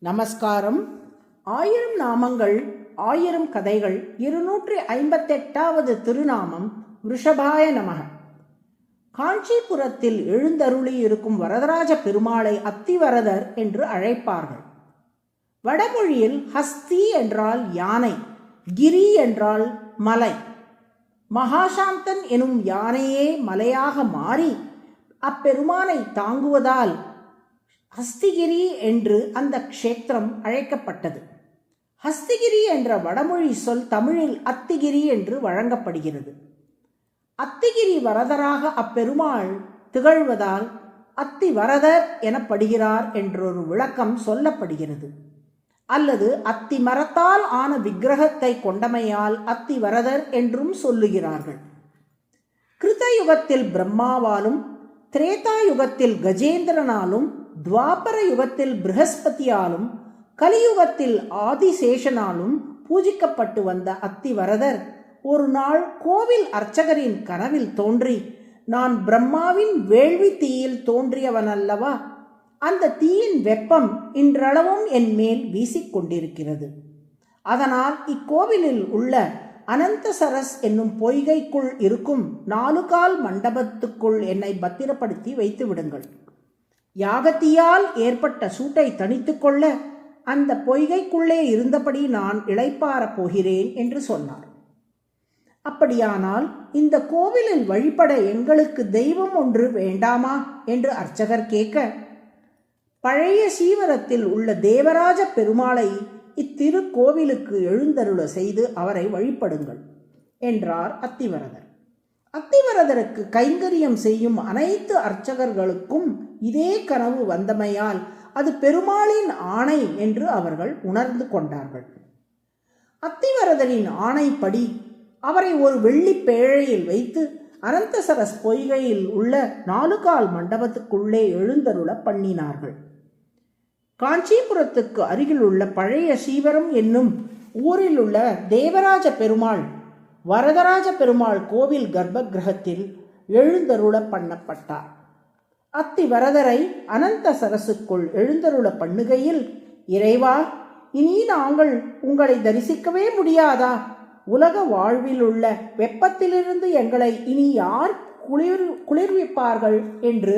நமஸ்காரம். 1000 நாமங்கள் 1000 கதைகள் 258வது திருநாமம் விருஷபாய நமக. காஞ்சிபுரத்தில் எழுந்தருளி இருக்கும் வரதராஜ பெருமாளை அத்திவரதர் என்று அழைப்பார்கள். வடமொழியில் ஹஸ்தி என்றால் யானை, கிரி என்றால் மலை. மகாசாந்தன் எனும் யானையே மலையாக மாறி அப்பெருமானை தாங்குவதால் ஹஸ்திகிரி என்று அந்த க்ஷேத்திரம் அழைக்கப்பட்டது. ஹஸ்திகிரி என்ற வடமொழி சொல் தமிழில் அத்திகிரி என்று வழங்கப்படுகிறது. அத்திகிரி வரதராக அப்பெருமாள் திகழ்வதால் அத்திவரதர் எனப்படுகிறார் என்றொரு விளக்கம் சொல்லப்படுகிறது. அல்லது அத்தி மரத்தால் ஆன விக்கிரகத்தை கொண்டமையால் அத்திவரதர் என்றும் சொல்லுகிறார்கள். கிருதயுகத்தில் பிரம்மாவாலும், திரேதாயுகத்தில் கஜேந்திரனாலும், துவாபர யுகத்தில் ப்ரஹஸ்பதியாலும், கலியுகத்தில் ஆதிசேஷனாலும் பூஜிக்கப்பட்டு வந்த அத்திவரதர் ஒரு நாள் கோவில் அர்ச்சகரின் கனவில் தோன்றி, நான் பிரம்மாவின் வேள்வி தீயில் தோன்றியவனல்லவா, அந்த தீயின் வெப்பம் இன்றளவும் என் மேல் வீசிக்கொண்டிருக்கிறது. அதனால் இக்கோவிலில் உள்ள அனந்தசரஸ் என்னும் பொய்கைக்குள் இருக்கும் 4 கால் மண்டபத்துக்குள் என்னை பத்திரப்படுத்தி வைத்து விடுங்கள். யாகத்தியால் ஏற்பட்ட சூட்டை தணித்து கொள்ள அந்த பொய்கைக்குள்ளே இருந்தபடி நான் இளைப்பாறப் போகிறேன் என்று சொன்னார். அப்படியானால் இந்த கோவிலில் வழிபட எங்களுக்கு தெய்வம் ஒன்று வேண்டாமா என்று அர்ச்சகர் கேட்க, பழைய சீவரத்தில் உள்ள தேவராஜ பெருமாளை இத்திருக்கோவிலுக்கு எழுந்தருள செய்து அவரை வழிபடுங்கள் என்றார் அத்திவரதர். அத்திவரதருக்கு கைங்கரியம் செய்யும் அனைத்து அர்ச்சகர்களுக்கும் இதே கனவு வந்தமையால் அது பெருமாளின் ஆணை என்று அவர்கள் உணர்ந்து கொண்டார்கள். அத்திவரதரின் ஆணைப்படி அவரை ஒரு வெள்ளி பேழையில் வைத்து அனந்தசரஸ் பொய்கையில் உள்ள 4 கால் மண்டபத்துக்குள்ளே எழுந்தருள பண்ணினார்கள். காஞ்சிபுரத்துக்கு அருகில் உள்ள பழைய சீவரம் என்னும் ஊரில் உள்ள தேவராஜ பெருமாள் வரதராஜ பெருமாள் கோவில் கர்ப்ப கிரகத்தில் எழுந்தருள பண்ணப்பட்டார். அத்திவரதரை அனந்தசரசுக்குள் எழுந்தருள பண்ணுகையில், இறைவா, இனி நாங்கள் உங்களை தரிசிக்கவே முடியாதா? உலக வாழ்வில் உள்ள வெப்பத்திலிருந்து எங்களை இனி யார் குளிர்விப்பார்கள் என்று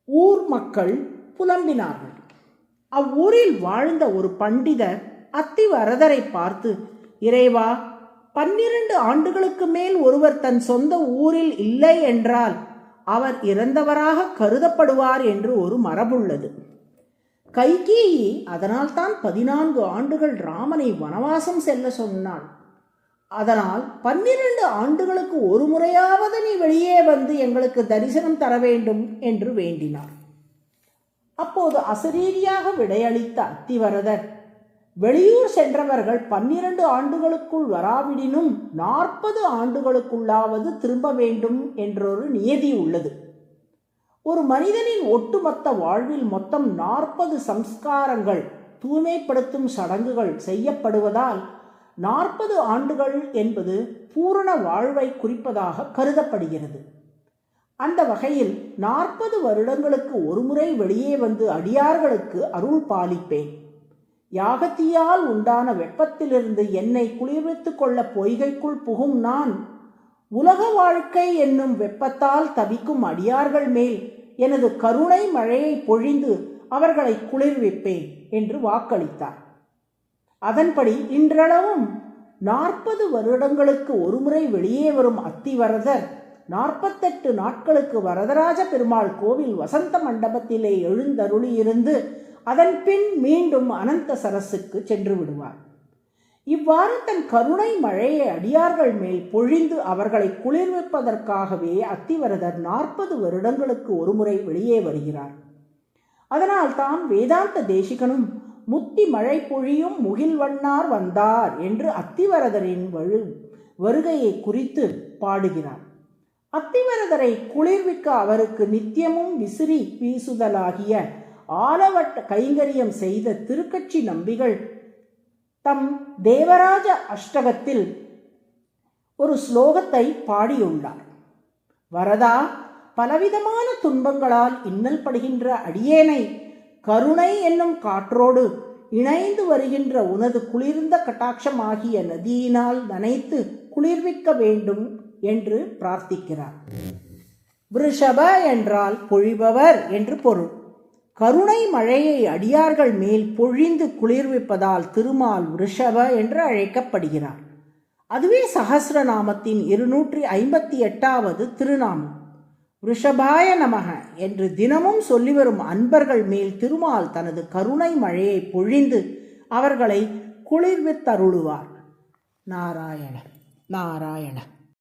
ஊர் மக்கள் புலம்பினார்கள். அவ்வூரில் வாழ்ந்த ஒரு பண்டிதர் அத்திவரதரை பார்த்து, இறைவா, 12 ஆண்டுகளுக்கு மேல் ஒருவர் தன் சொந்த ஊரில் இல்லை என்றால் அவர் இறந்தவராக கருதப்படுவார் என்று ஒரு மரபுள்ளது. கைகேயி அதனால்தான் 14 ஆண்டுகள் ராமனை வனவாசம் செல்ல சொன்னாள். அதனால் 12 ஆண்டுகளுக்கு ஒரு முறையாவது நீ வெளியே வந்து எங்களுக்கு தரிசனம் தர வேண்டும் என்று வேண்டினார். அப்போது அசரீரியாக விடையளித்த அத்திவரதர், வெளியூர் சென்றவர்கள் 12 ஆண்டுகளுக்குள் வராவிடினும் 40 ஆண்டுகளுக்குள்ளாவது திரும்ப வேண்டும் என்றொரு நியதி உள்ளது. ஒரு மனிதனின் ஒட்டுமொத்த வாழ்வில் மொத்தம் 40 சம்ஸ்காரங்கள், தூய்மைப்படுத்தும் சடங்குகள் செய்யப்படுவதால் 40 ஆண்டுகள் என்பது பூரண வாழ்வை குறிப்பதாக கருதப்படுகிறது. அந்த வகையில் 40 வருடங்களுக்கு ஒருமுறை வெளியே வந்து அடியார்களுக்கு அருள் பாலிப்பேன். யாகத்தியால் உண்டான வெப்பத்திலிருந்து என்னை குளிர்வித்துக் கொள்ள பொய்கைக்குள் புகும் நான், உலக வாழ்க்கை என்னும் வெப்பத்தால் தவிக்கும் அடியார்கள் மேல் எனது கருணை மழையை பொழிந்து அவர்களை குளிர்விப்பேன் என்று வாக்களித்தார். அதன்படி இன்றளவும் 40 வருடங்களுக்கு ஒருமுறை வெளியே வரும் அத்திவரதர் 48 நாட்களுக்கு வரதராஜ பெருமாள் கோவில் வசந்த மண்டபத்திலே எழுந்தருளியிருந்து அதன் பின் மீண்டும் அனந்தசரஸுக்கு சென்று விடுவார். இவ்வாறு தன் கருணை மழையை அடியார்கள் மேல் பொழிந்து அவர்களை குளிர்விப்பதற்காகவே அத்திவரதர் 40 வருடங்களுக்கு ஒருமுறை வெளியே வருகிறார். அதனால் தான் வேதாந்த தேசிகனும் முத்தி மழை பொழியும் முகில்வண்ணார் வந்தார் என்று அத்திவரதரின் வருகையை குறித்து பாடுகிறார். அத்திவரதரை குளிர்விக்க அவருக்கு நித்தியமும் விசிறி வீசுதலாகிய ஆலவட்ட கைங்கரியம் செய்த திருக்கட்சி நம்பிகள் தம் தேவராஜ அஷ்டகத்தில் ஒரு ஸ்லோகத்தை பாடியுள்ளார். வரதா, பலவிதமான துன்பங்களால் இன்னல் படுகின்ற அடியேனை கருணை என்னும் காற்றோடு இணைந்து வருகின்ற உனது குளிர்ந்த கட்டாட்சமாகிய நதியினால் நனைத்து குளிர்விக்க வேண்டும் என்று பிரார்த்திக்கிறார். விருஷப என்றால் பொழிபவர் என்று பொருள். கருணை மழையை அடியார்கள் மேல் பொழிந்து குளிர்விப்பதால் திருமால் விருஷப என்று அழைக்கப்படுகிறார். அதுவே சஹஸ்ரநாமத்தின் 258வது திருநாமம். விருஷபாய நமக என்று தினமும் சொல்லி வரும் அன்பர்கள் மேல் திருமால் தனது கருணை மழையை பொழிந்து அவர்களை குளிர்வித்தருளுவார். நாராயண நாராயண.